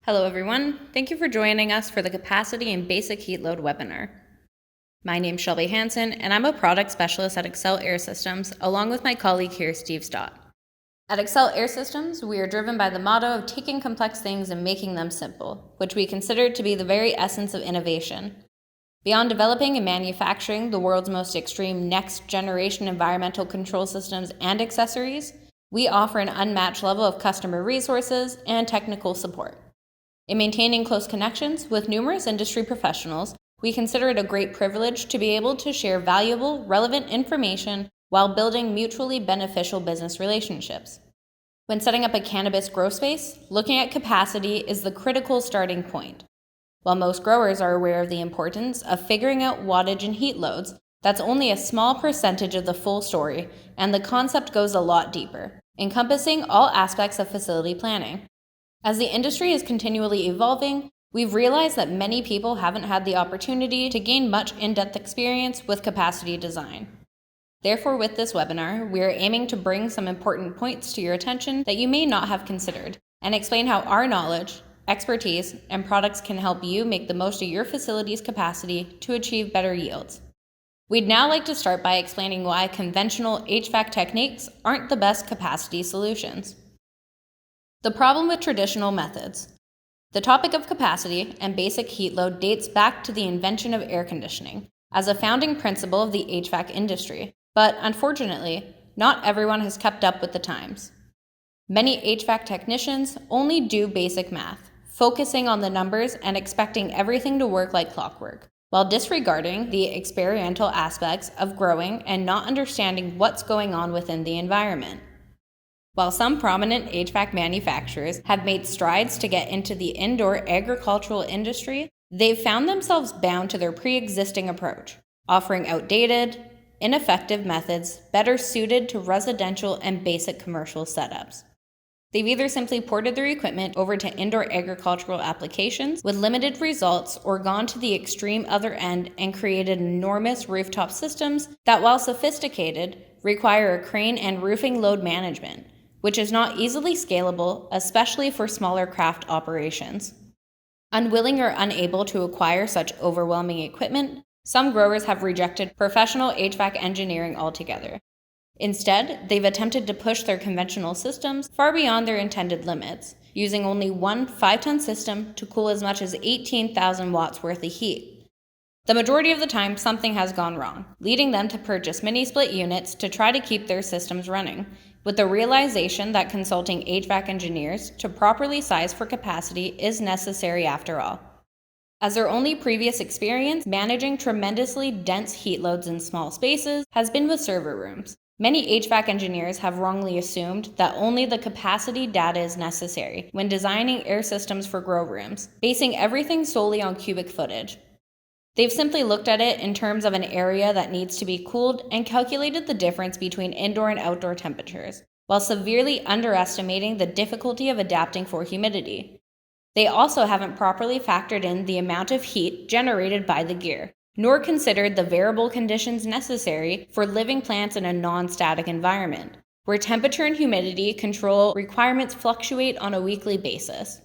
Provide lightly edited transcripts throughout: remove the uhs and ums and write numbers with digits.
Hello everyone, thank you for joining us for the Capacity and Basic Heat Load webinar. My name's Shelby Hanson, and I'm a product specialist at Excel Air Systems, along with my colleague here, Steve Stott. At Excel Air Systems, we are driven by the motto of taking complex things and making them simple, which we consider to be the very essence of innovation. Beyond developing and manufacturing the world's most extreme next-generation environmental control systems and accessories, we offer an unmatched level of customer resources and technical support. In maintaining close connections with numerous industry professionals, we consider it a great privilege to be able to share valuable, relevant information while building mutually beneficial business relationships. When setting up a cannabis grow space, looking at capacity is the critical starting point. While most growers are aware of the importance of figuring out wattage and heat loads, that's only a small percentage of the full story, and the concept goes a lot deeper, encompassing all aspects of facility planning. As the industry is continually evolving, we've realized that many people haven't had the opportunity to gain much in-depth experience with capacity design. Therefore, with this webinar, we are aiming to bring some important points to your attention that you may not have considered, and explain how our knowledge, expertise, and products can help you make the most of your facility's capacity to achieve better yields. We'd now like to start by explaining why conventional HVAC techniques aren't the best capacity solutions. The problem with traditional methods. The topic of capacity and basic heat load dates back to the invention of air conditioning as a founding principle of the HVAC industry, but unfortunately, not everyone has kept up with the times. Many HVAC technicians only do basic math, focusing on the numbers and expecting everything to work like clockwork, while disregarding the experiential aspects of growing and not understanding what's going on within the environment. While some prominent HVAC manufacturers have made strides to get into the indoor agricultural industry, they've found themselves bound to their pre-existing approach, offering outdated, ineffective methods better suited to residential and basic commercial setups. They've either simply ported their equipment over to indoor agricultural applications with limited results, or gone to the extreme other end and created enormous rooftop systems that, while sophisticated, require a crane and roofing load management, which is not easily scalable, especially for smaller craft operations. Unwilling or unable to acquire such overwhelming equipment, some growers have rejected professional HVAC engineering altogether. Instead, they've attempted to push their conventional systems far beyond their intended limits, using only one 5-ton system to cool as much as 18,000 watts worth of heat. The majority of the time, something has gone wrong, leading them to purchase mini-split units to try to keep their systems running, with the realization that consulting HVAC engineers to properly size for capacity is necessary after all. As their only previous experience managing tremendously dense heat loads in small spaces has been with server rooms, many HVAC engineers have wrongly assumed that only the capacity data is necessary when designing air systems for grow rooms, basing everything solely on cubic footage. They've simply looked at it in terms of an area that needs to be cooled and calculated the difference between indoor and outdoor temperatures, while severely underestimating the difficulty of adapting for humidity. They also haven't properly factored in the amount of heat generated by the gear, nor considered the variable conditions necessary for living plants in a non-static environment, where temperature and humidity control requirements fluctuate on a weekly basis.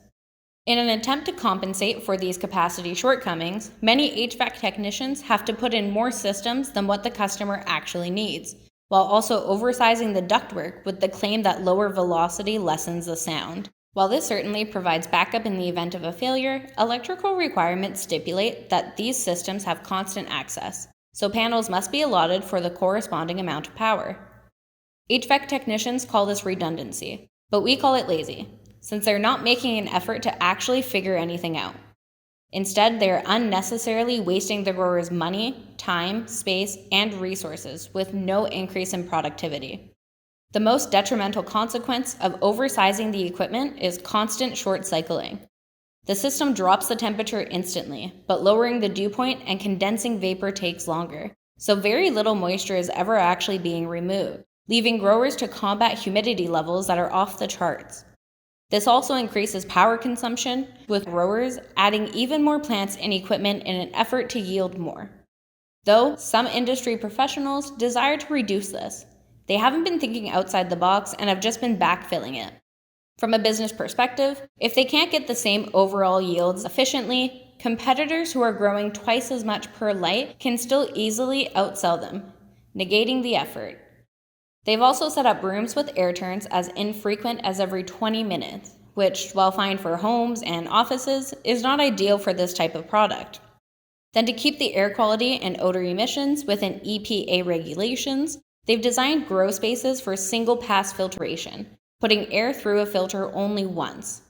In an attempt to compensate for these capacity shortcomings, many HVAC technicians have to put in more systems than what the customer actually needs, while also oversizing the ductwork with the claim that lower velocity lessens the sound. While this certainly provides backup in the event of a failure, electrical requirements stipulate that these systems have constant access, so panels must be allotted for the corresponding amount of power. HVAC technicians call this redundancy, but we call it lazy, since they're not making an effort to actually figure anything out. Instead, they are unnecessarily wasting the growers' money, time, space, and resources with no increase in productivity. The most detrimental consequence of oversizing the equipment is constant short cycling. The system drops the temperature instantly, but lowering the dew point and condensing vapor takes longer, so very little moisture is ever actually being removed, leaving growers to combat humidity levels that are off the charts. This also increases power consumption, with growers adding even more plants and equipment in an effort to yield more. Though some industry professionals desire to reduce this, they haven't been thinking outside the box and have just been backfilling it. From a business perspective, if they can't get the same overall yields efficiently, competitors who are growing twice as much per light can still easily outsell them, negating the effort. They've also set up rooms with air turns as infrequent as every 20 minutes, which, while fine for homes and offices, is not ideal for this type of product. Then to keep the air quality and odor emissions within EPA regulations, they've designed grow spaces for single-pass filtration, putting air through a filter only once.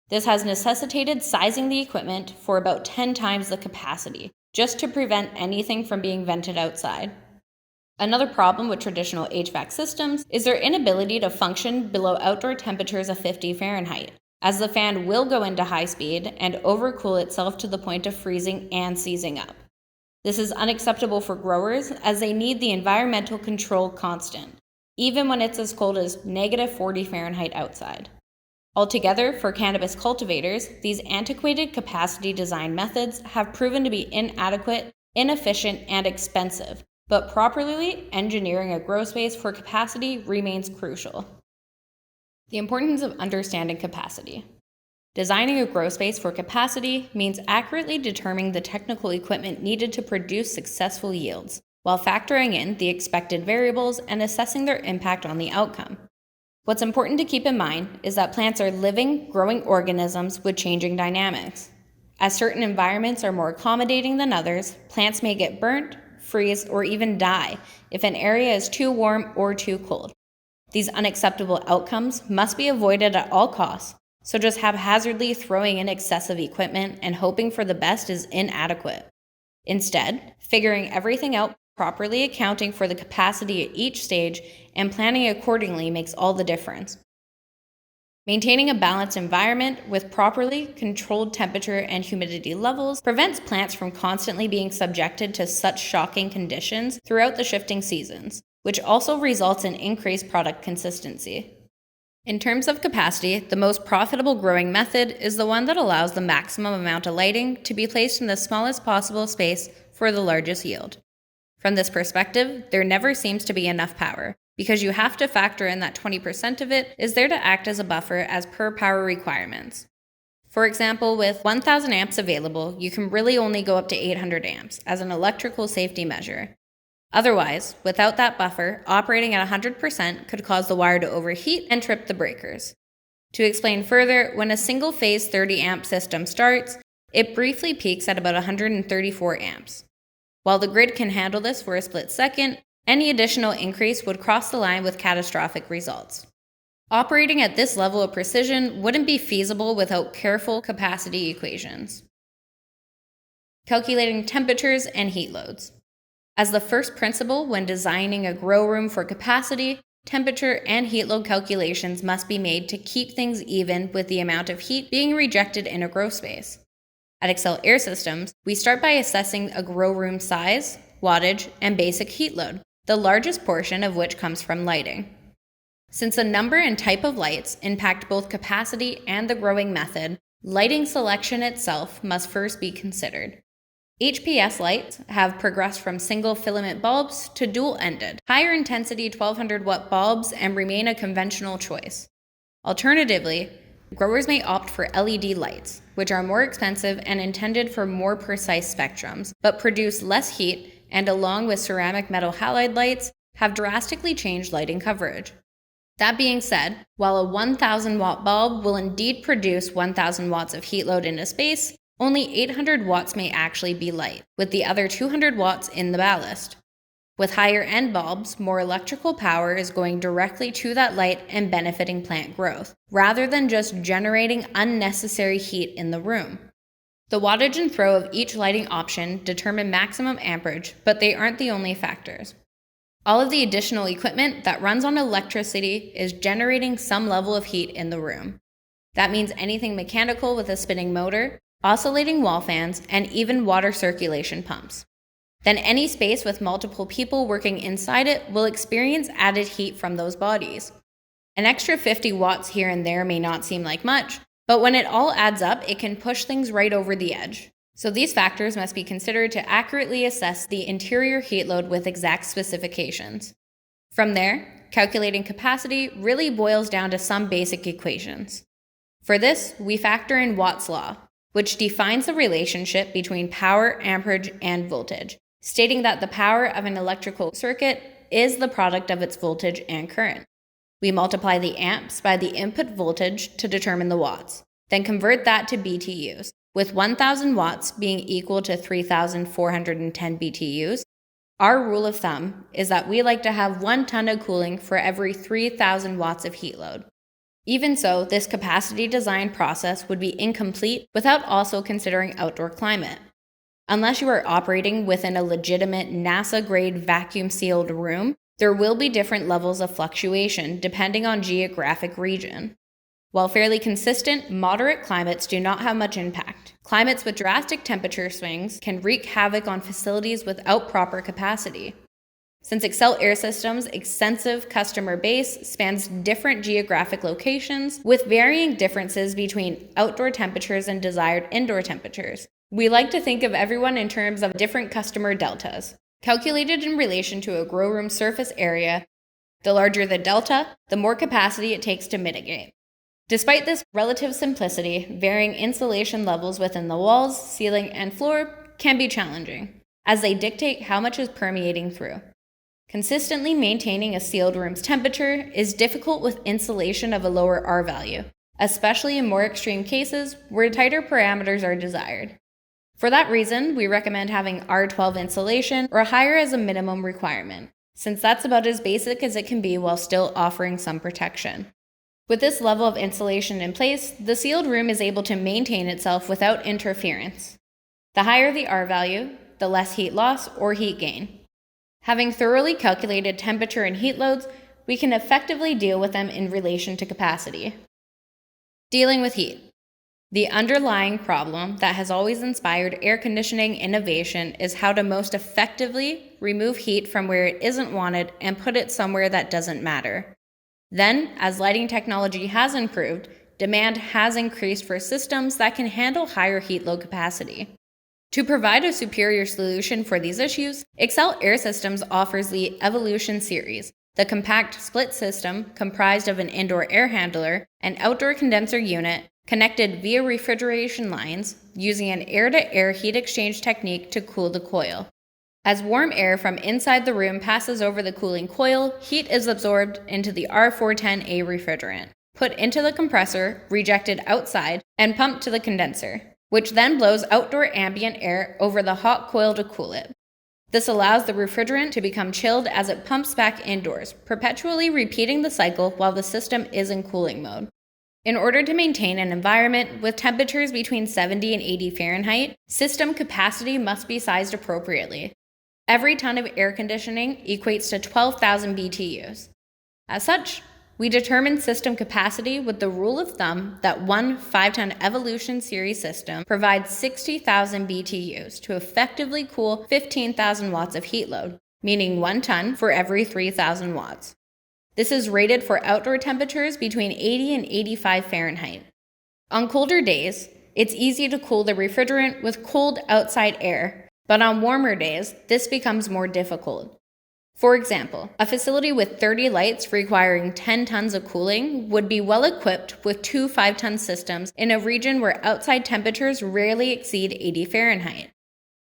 This has necessitated sizing the equipment for about 10 times the capacity, just to prevent anything from being vented outside. Another problem with traditional HVAC systems is their inability to function below outdoor temperatures of 50 Fahrenheit, as the fan will go into high speed and overcool itself to the point of freezing and seizing up. This is unacceptable for growers as they need the environmental control constant, even when it's as cold as negative 40 Fahrenheit outside. Altogether, for cannabis cultivators, these antiquated capacity design methods have proven to be inadequate, inefficient, and expensive, but properly engineering a grow space for capacity remains crucial. The importance of understanding capacity. Designing a grow space for capacity means accurately determining the technical equipment needed to produce successful yields, while factoring in the expected variables and assessing their impact on the outcome. What's important to keep in mind is that plants are living, growing organisms with changing dynamics. As certain environments are more accommodating than others, plants may get burnt, freeze, or even die if an area is too warm or too cold. These unacceptable outcomes must be avoided at all costs, so just haphazardly throwing in excessive equipment and hoping for the best is inadequate. Instead, figuring everything out, properly accounting for the capacity at each stage, and planning accordingly makes all the difference. Maintaining a balanced environment with properly controlled temperature and humidity levels prevents plants from constantly being subjected to such shocking conditions throughout the shifting seasons, which also results in increased product consistency. In terms of capacity, the most profitable growing method is the one that allows the maximum amount of lighting to be placed in the smallest possible space for the largest yield. From this perspective, there never seems to be enough power, because you have to factor in that 20% of it is there to act as a buffer as per power requirements. For example, with 1000 amps available, you can really only go up to 800 amps as an electrical safety measure. Otherwise, without that buffer, operating at 100% could cause the wire to overheat and trip the breakers. To explain further, when a single-phase 30 amp system starts, it briefly peaks at about 134 amps. While the grid can handle this for a split second, any additional increase would cross the line with catastrophic results. Operating at this level of precision wouldn't be feasible without careful capacity equations. Calculating temperatures and heat loads. As the first principle when designing a grow room for capacity, temperature and heat load calculations must be made to keep things even with the amount of heat being rejected in a grow space. At Excel Air Systems, we start by assessing a grow room size, wattage, and basic heat load, the largest portion of which comes from lighting. Since the number and type of lights impact both capacity and the growing method, lighting selection itself must first be considered. HPS lights have progressed from single filament bulbs to dual-ended, higher intensity 1200 watt bulbs and remain a conventional choice. Alternatively, growers may opt for LED lights, which are more expensive and intended for more precise spectrums, but produce less heat and, along with ceramic metal halide lights, have drastically changed lighting coverage. That being said, while a 1000 watt bulb will indeed produce 1000 watts of heat load in a space, only 800 watts may actually be light, with the other 200 watts in the ballast. With higher end bulbs, more electrical power is going directly to that light and benefiting plant growth, rather than just generating unnecessary heat in the room. The wattage and throw of each lighting option determine maximum amperage, but they aren't the only factors. All of the additional equipment that runs on electricity is generating some level of heat in the room. That means anything mechanical with a spinning motor, oscillating wall fans, and even water circulation pumps. Then any space with multiple people working inside it will experience added heat from those bodies. An extra 50 watts here and there may not seem like much, but when it all adds up, it can push things right over the edge. So these factors must be considered to accurately assess the interior heat load with exact specifications. From there, calculating capacity really boils down to some basic equations. For this, we factor in Watt's law, which defines the relationship between power, amperage, and voltage, stating that the power of an electrical circuit is the product of its voltage and current. We multiply the amps by the input voltage to determine the watts, then convert that to BTUs, with 1,000 watts being equal to 3,410 BTUs. Our rule of thumb is that we like to have 1 ton of cooling for every 3,000 watts of heat load. Even so, this capacity design process would be incomplete without also considering outdoor climate. Unless you are operating within a legitimate NASA-grade vacuum-sealed room, there will be different levels of fluctuation depending on geographic region. While fairly consistent, moderate climates do not have much impact. Climates with drastic temperature swings can wreak havoc on facilities without proper capacity. Since Xcel Air Systems' extensive customer base spans different geographic locations with varying differences between outdoor temperatures and desired indoor temperatures, we like to think of everyone in terms of different customer deltas, calculated in relation to a grow room surface area. The larger the delta, the more capacity it takes to mitigate. Despite this relative simplicity, varying insulation levels within the walls, ceiling, and floor can be challenging, as they dictate how much is permeating through. Consistently maintaining a sealed room's temperature is difficult with insulation of a lower R value, especially in more extreme cases where tighter parameters are desired. For that reason, we recommend having R12 insulation or higher as a minimum requirement, since that's about as basic as it can be while still offering some protection. With this level of insulation in place, the sealed room is able to maintain itself without interference. The higher the R value, the less heat loss or heat gain. Having thoroughly calculated temperature and heat loads, we can effectively deal with them in relation to capacity. Dealing with heat. The underlying problem that has always inspired air conditioning innovation is how to most effectively remove heat from where it isn't wanted and put it somewhere that doesn't matter. Then, as lighting technology has improved, demand has increased for systems that can handle higher heat load capacity. To provide a superior solution for these issues, Xcel Air Systems offers the Evolution series, the compact split system comprised of an indoor air handler, an outdoor condenser unit, connected via refrigeration lines, using an air-to-air heat exchange technique to cool the coil. As warm air from inside the room passes over the cooling coil, heat is absorbed into the R410A refrigerant, put into the compressor, rejected outside, and pumped to the condenser, which then blows outdoor ambient air over the hot coil to cool it. This allows the refrigerant to become chilled as it pumps back indoors, perpetually repeating the cycle while the system is in cooling mode. In order to maintain an environment with temperatures between 70 and 80 Fahrenheit, system capacity must be sized appropriately. Every ton of air conditioning equates to 12,000 BTUs. As such, we determine system capacity with the rule of thumb that one 5-ton Evolution series system provides 60,000 BTUs to effectively cool 15,000 watts of heat load, meaning 1 ton for every 3,000 watts. This is rated for outdoor temperatures between 80 and 85 Fahrenheit. On colder days, it's easy to cool the refrigerant with cold outside air, but on warmer days, this becomes more difficult. For example, a facility with 30 lights requiring 10 tons of cooling would be well equipped with 2 5-ton systems in a region where outside temperatures rarely exceed 80 Fahrenheit.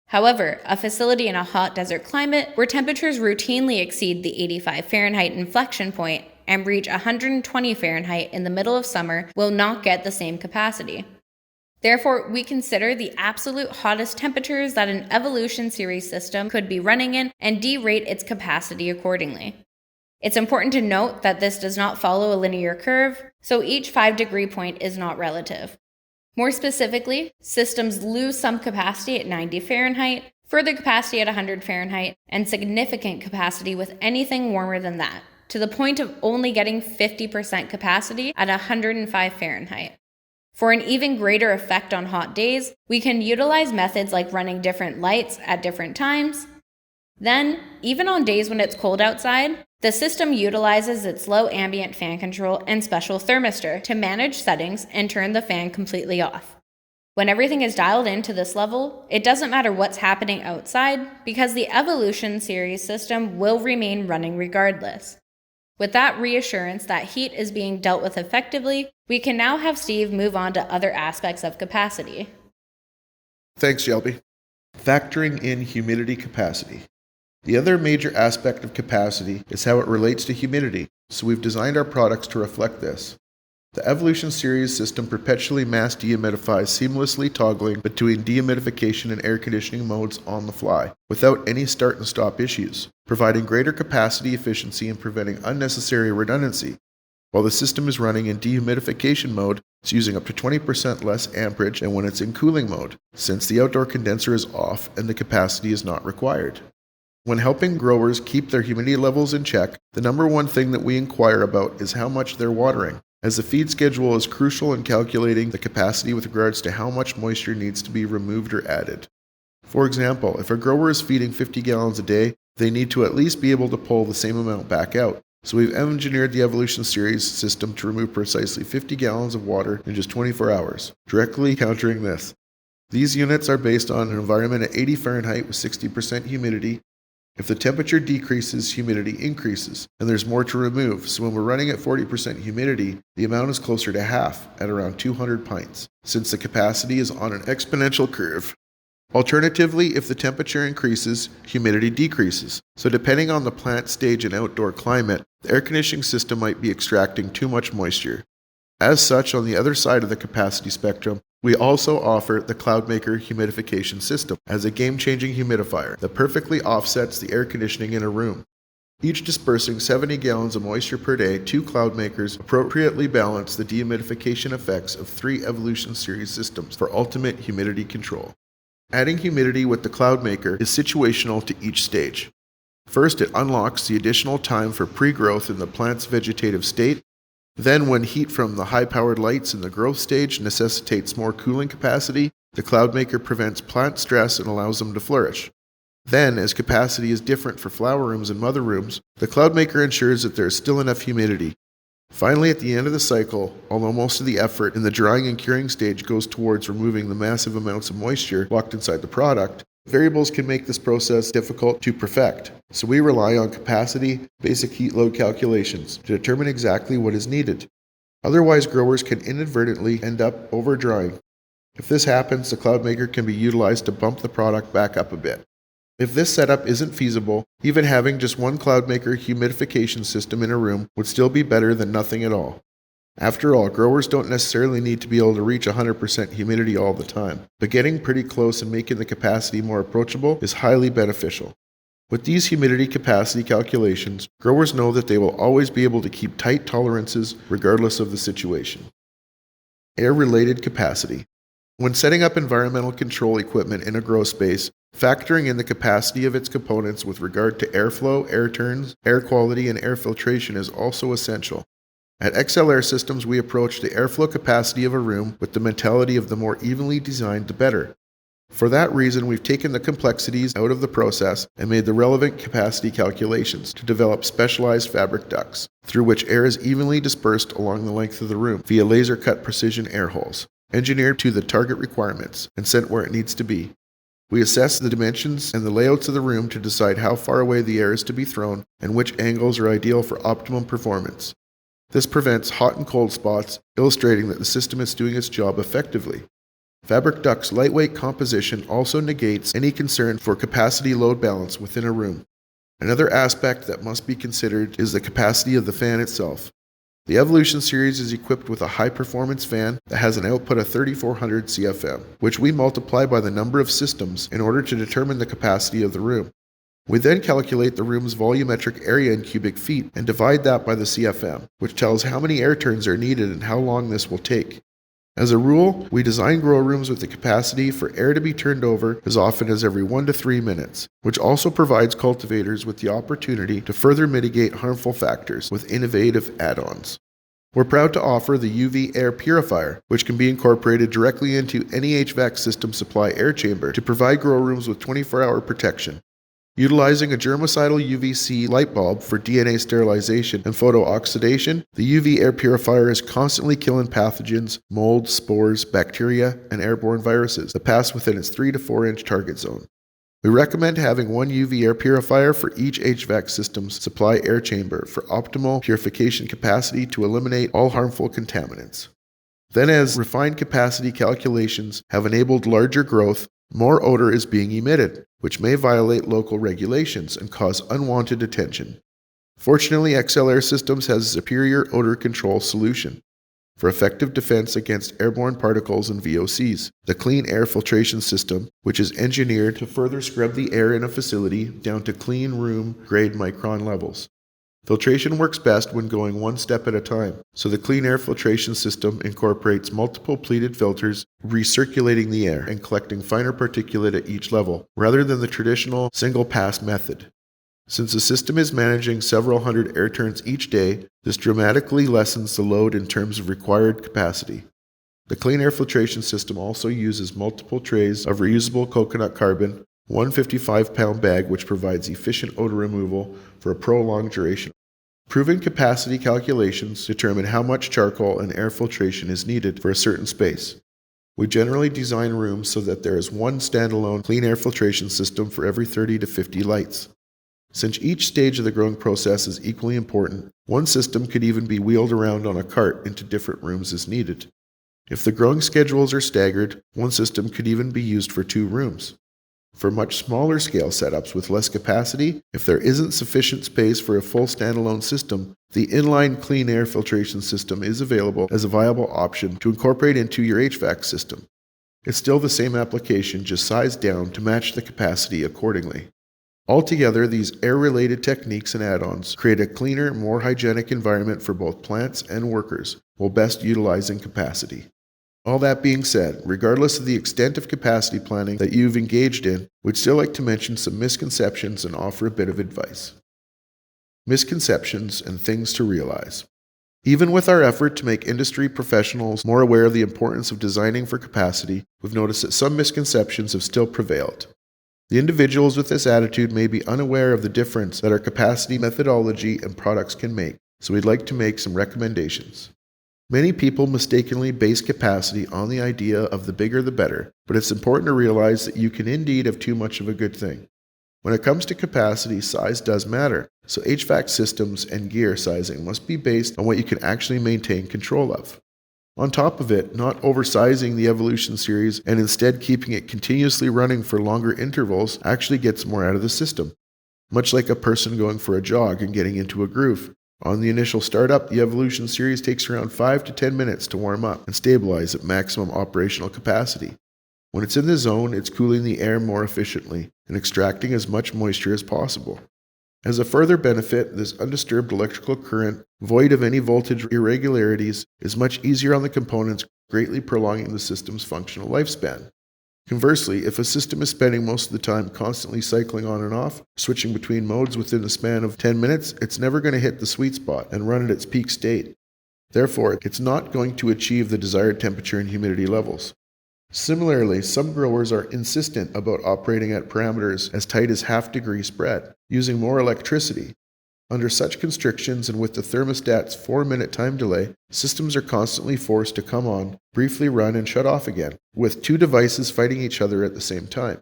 However, a facility in a hot desert climate where temperatures routinely exceed the 85 Fahrenheit inflection point and reach 120 Fahrenheit in the middle of summer will not get the same capacity. Therefore, we consider the absolute hottest temperatures that an Evolution series system could be running in and derate its capacity accordingly. It's important to note that this does not follow a linear curve, so each 5-degree point is not relative. More specifically, systems lose some capacity at 90 Fahrenheit, further capacity at 100 Fahrenheit, and significant capacity with anything warmer than that, to the point of only getting 50% capacity at 105 Fahrenheit. For an even greater effect on hot days, we can utilize methods like running different lights at different times. Then, even on days when it's cold outside, the system utilizes its low ambient fan control and special thermistor to manage settings and turn the fan completely off. When everything is dialed into this level, it doesn't matter what's happening outside because the Evolution series system will remain running regardless. With that reassurance that heat is being dealt with effectively, we can now have Steve move on to other aspects of capacity. Thanks, Shelby. Factoring in humidity capacity. The other major aspect of capacity is how it relates to humidity, so we've designed our products to reflect this. The Evolution Series system perpetually mass dehumidifies, seamlessly toggling between dehumidification and air conditioning modes on the fly, without any start and stop issues, providing greater capacity efficiency and preventing unnecessary redundancy. While the system is running in dehumidification mode, it's using up to 20% less amperage than when it's in cooling mode, since the outdoor condenser is off and the capacity is not required. When helping growers keep their humidity levels in check, the number one thing that we inquire about is how much they're watering, as the feed schedule is crucial in calculating the capacity with regards to how much moisture needs to be removed or added. For example, if a grower is feeding 50 gallons a day, they need to at least be able to pull the same amount back out. So we've engineered the Evolution Series system to remove precisely 50 gallons of water in just 24 hours, directly countering this. These units are based on an environment at 80 Fahrenheit with 60% humidity. If the temperature decreases, humidity increases, and there's more to remove, so when we're running at 40% humidity, the amount is closer to half, at around 200 pints, since the capacity is on an exponential curve. Alternatively, if the temperature increases, humidity decreases, so depending on the plant stage and outdoor climate, the air conditioning system might be extracting too much moisture. As such, on the other side of the capacity spectrum, we also offer the Cloudmaker humidification system as a game-changing humidifier that perfectly offsets the air conditioning in a room. Each dispersing 70 gallons of moisture per day, 2 Cloudmakers appropriately balance the dehumidification effects of 3 Evolution Series systems for ultimate humidity control. Adding humidity with the Cloudmaker is situational to each stage. First, it unlocks the additional time for pre-growth in the plant's vegetative state. Then, when heat from the high-powered lights in the growth stage necessitates more cooling capacity, the Cloudmaker prevents plant stress and allows them to flourish. Then, as capacity is different for flower rooms and mother rooms, the Cloudmaker ensures that there is still enough humidity. Finally, at the end of the cycle, although most of the effort in the drying and curing stage goes towards removing the massive amounts of moisture locked inside the product, variables can make this process difficult to perfect, so we rely on capacity, basic heat load calculations to determine exactly what is needed. Otherwise, growers can inadvertently end up over-drying. If this happens, the Cloudmaker can be utilized to bump the product back up a bit. If this setup isn't feasible, even having just one Cloudmaker humidification system in a room would still be better than nothing at all. After all, growers don't necessarily need to be able to reach 100% humidity all the time, but getting pretty close and making the capacity more approachable is highly beneficial. With these humidity capacity calculations, growers know that they will always be able to keep tight tolerances regardless of the situation. Air-related capacity. When setting up environmental control equipment in a grow space, factoring in the capacity of its components with regard to airflow, air turns, air quality, and air filtration is also essential. At XLR Systems, we approach the airflow capacity of a room with the mentality of the more evenly designed, the better. For that reason, we've taken the complexities out of the process and made the relevant capacity calculations to develop specialized fabric ducts, through which air is evenly dispersed along the length of the room via laser-cut precision air holes, engineered to the target requirements and sent where it needs to be. We assess the dimensions and the layouts of the room to decide how far away the air is to be thrown and which angles are ideal for optimum performance. This prevents hot and cold spots, illustrating that the system is doing its job effectively. Fabric duct's lightweight composition also negates any concern for capacity load balance within a room. Another aspect that must be considered is the capacity of the fan itself. The Evolution Series is equipped with a high-performance fan that has an output of 3400 CFM, which we multiply by the number of systems in order to determine the capacity of the room. We then calculate the room's volumetric area in cubic feet and divide that by the CFM, which tells how many air turns are needed and how long this will take. As a rule, we design grow rooms with the capacity for air to be turned over as often as every 1 to 3 minutes, which also provides cultivators with the opportunity to further mitigate harmful factors with innovative add-ons. We're proud to offer the UV air purifier, which can be incorporated directly into any HVAC system supply air chamber to provide grow rooms with 24-hour protection. Utilizing a germicidal UVC light bulb for DNA sterilization and photooxidation, the UV air purifier is constantly killing pathogens, mold, spores, bacteria, and airborne viruses that pass within its 3 to 4 inch target zone. We recommend having one UV air purifier for each HVAC system's supply air chamber for optimal purification capacity to eliminate all harmful contaminants. Then, as refined capacity calculations have enabled larger growth, more odor is being emitted, which may violate local regulations and cause unwanted attention. Fortunately, XL Air Systems has a superior odor control solution for effective defense against airborne particles and VOCs. The clean air filtration system, which is engineered to further scrub the air in a facility down to clean room grade micron levels. Filtration works best when going one step at a time, so the clean air filtration system incorporates multiple pleated filters, recirculating the air and collecting finer particulate at each level, rather than the traditional single-pass method. Since the system is managing several hundred air turns each day, this dramatically lessens the load in terms of required capacity. The clean air filtration system also uses multiple trays of reusable coconut carbon, one 55-pound bag which provides efficient odor removal for a prolonged duration. Proven capacity calculations determine how much charcoal and air filtration is needed for a certain space. We generally design rooms so that there is one standalone clean air filtration system for every 30 to 50 lights. Since each stage of the growing process is equally important, one system could even be wheeled around on a cart into different rooms as needed. If the growing schedules are staggered, one system could even be used for 2 rooms. For much smaller scale setups with less capacity, if there isn't sufficient space for a full standalone system, the inline clean air filtration system is available as a viable option to incorporate into your HVAC system. It's still the same application, just sized down to match the capacity accordingly. Altogether, these air-related techniques and add-ons create a cleaner, more hygienic environment for both plants and workers, while best utilizing capacity. All that being said, regardless of the extent of capacity planning that you've engaged in, we'd still like to mention some misconceptions and offer a bit of advice. Misconceptions and things to realize. Even with our effort to make industry professionals more aware of the importance of designing for capacity, we've noticed that some misconceptions have still prevailed. The individuals with this attitude may be unaware of the difference that our capacity methodology and products can make, so we'd like to make some recommendations. Many people mistakenly base capacity on the idea of the bigger the better, but it's important to realize that you can indeed have too much of a good thing. When it comes to capacity, size does matter, so HVAC systems and gear sizing must be based on what you can actually maintain control of. On top of it, not oversizing the Evolution series and instead keeping it continuously running for longer intervals actually gets more out of the system. Much like a person going for a jog and getting into a groove. On the initial startup, the Evolution series takes around 5 to 10 minutes to warm up and stabilize at maximum operational capacity. When it's in the zone, it's cooling the air more efficiently and extracting as much moisture as possible. As a further benefit, this undisturbed electrical current, void of any voltage irregularities, is much easier on the components, greatly prolonging the system's functional lifespan. Conversely, if a system is spending most of the time constantly cycling on and off, switching between modes within a span of 10 minutes, it's never going to hit the sweet spot and run at its peak state. Therefore, it's not going to achieve the desired temperature and humidity levels. Similarly, some growers are insistent about operating at parameters as tight as half-degree spread, using more electricity. Under such constrictions and with the thermostat's 4-minute time delay, systems are constantly forced to come on, briefly run and shut off again, with 2 devices fighting each other at the same time.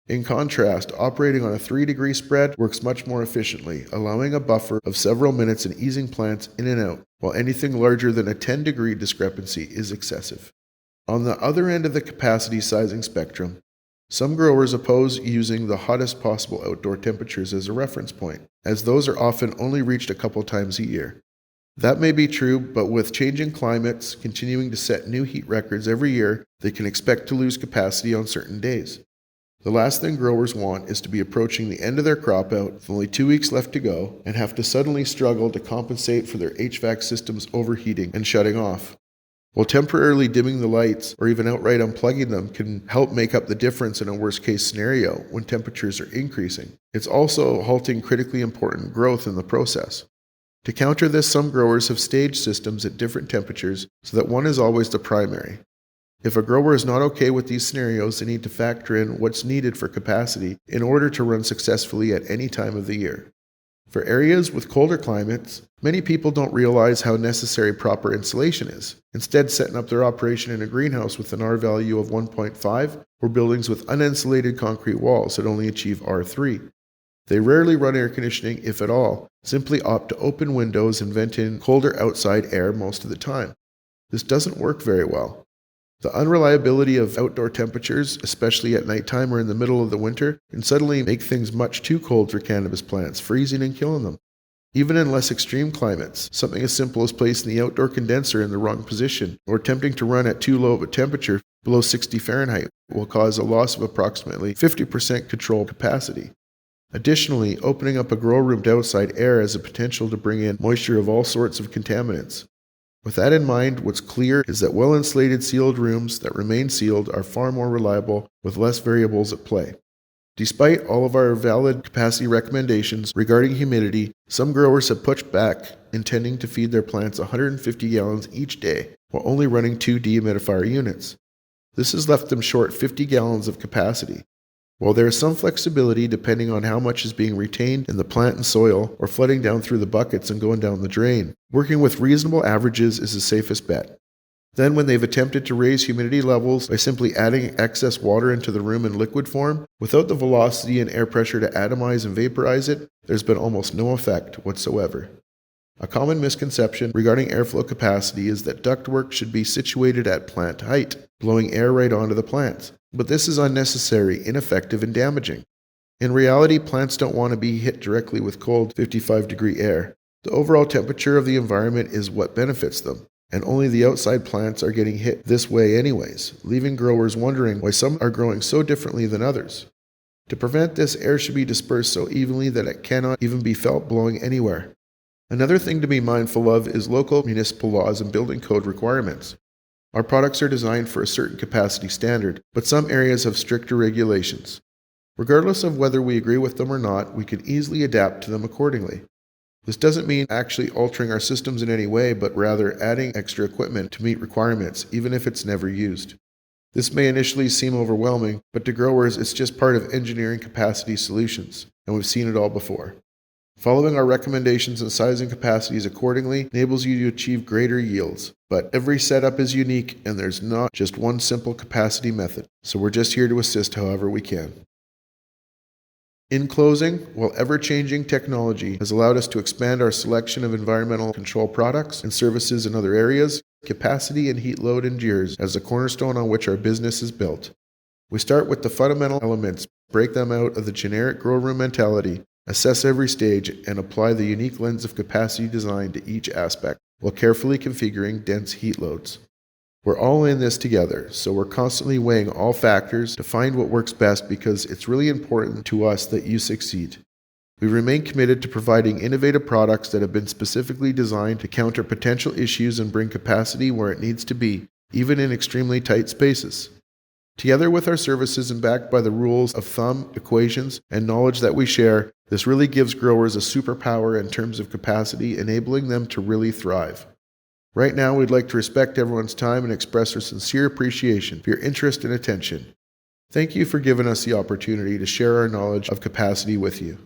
In contrast, operating on a 3-degree spread works much more efficiently, allowing a buffer of several minutes and easing plants in and out, while anything larger than a 10-degree discrepancy is excessive. On the other end of the capacity sizing spectrum, some growers oppose using the hottest possible outdoor temperatures as a reference point, as those are often only reached a couple times a year. That may be true, but with changing climates continuing to set new heat records every year, they can expect to lose capacity on certain days. The last thing growers want is to be approaching the end of their crop out with only 2 weeks left to go and have to suddenly struggle to compensate for their HVAC systems overheating and shutting off. While temporarily dimming the lights or even outright unplugging them can help make up the difference in a worst-case scenario when temperatures are increasing, it's also halting critically important growth in the process. To counter this, some growers have staged systems at different temperatures so that one is always the primary. If a grower is not okay with these scenarios, they need to factor in what's needed for capacity in order to run successfully at any time of the year. For areas with colder climates, many people don't realize how necessary proper insulation is, instead setting up their operation in a greenhouse with an R value of 1.5 or buildings with uninsulated concrete walls that only achieve R3. They rarely run air conditioning, if at all, simply opt to open windows and vent in colder outside air most of the time. This doesn't work very well. The unreliability of outdoor temperatures, especially at nighttime or in the middle of the winter, can suddenly make things much too cold for cannabis plants, freezing and killing them. Even in less extreme climates, something as simple as placing the outdoor condenser in the wrong position or attempting to run at too low of a temperature, below 60 Fahrenheit, will cause a loss of approximately 50% control capacity. Additionally, opening up a grow room to outside air has the potential to bring in moisture of all sorts of contaminants. With that in mind, what's clear is that well-insulated sealed rooms that remain sealed are far more reliable with less variables at play. Despite all of our valid capacity recommendations regarding humidity, some growers have pushed back, intending to feed their plants 150 gallons each day while only running 2 dehumidifier units. This has left them short 50 gallons of capacity. While there is some flexibility depending on how much is being retained in the plant and soil or flooding down through the buckets and going down the drain, working with reasonable averages is the safest bet. Then when they've attempted to raise humidity levels by simply adding excess water into the room in liquid form, without the velocity and air pressure to atomize and vaporize it, there's been almost no effect whatsoever. A common misconception regarding airflow capacity is that ductwork should be situated at plant height, blowing air right onto the plants. But this is unnecessary, ineffective, and damaging. In reality, plants don't want to be hit directly with cold 55-degree air. The overall temperature of the environment is what benefits them, and only the outside plants are getting hit this way anyways, leaving growers wondering why some are growing so differently than others. To prevent this, air should be dispersed so evenly that it cannot even be felt blowing anywhere. Another thing to be mindful of is local municipal laws and building code requirements. Our products are designed for a certain capacity standard, but some areas have stricter regulations. Regardless of whether we agree with them or not, we can easily adapt to them accordingly. This doesn't mean actually altering our systems in any way, but rather adding extra equipment to meet requirements, even if it's never used. This may initially seem overwhelming, but to growers it's just part of engineering capacity solutions, and we've seen it all before. Following our recommendations and sizing capacities accordingly enables you to achieve greater yields. But every setup is unique and there's not just one simple capacity method, so we're just here to assist however we can. In closing, while ever-changing technology has allowed us to expand our selection of environmental control products and services in other areas, capacity and heat load endures as the cornerstone on which our business is built. We start with the fundamental elements, break them out of the generic grow room mentality, assess every stage, and apply the unique lens of capacity design to each aspect, while carefully configuring dense heat loads. We're all in this together, so we're constantly weighing all factors to find what works best because it's really important to us that you succeed. We remain committed to providing innovative products that have been specifically designed to counter potential issues and bring capacity where it needs to be, even in extremely tight spaces. Together with our services and backed by the rules of thumb, equations, and knowledge that we share, this really gives growers a superpower in terms of capacity, enabling them to really thrive. Right now, we'd like to respect everyone's time and express our sincere appreciation for your interest and attention. Thank you for giving us the opportunity to share our knowledge of capacity with you.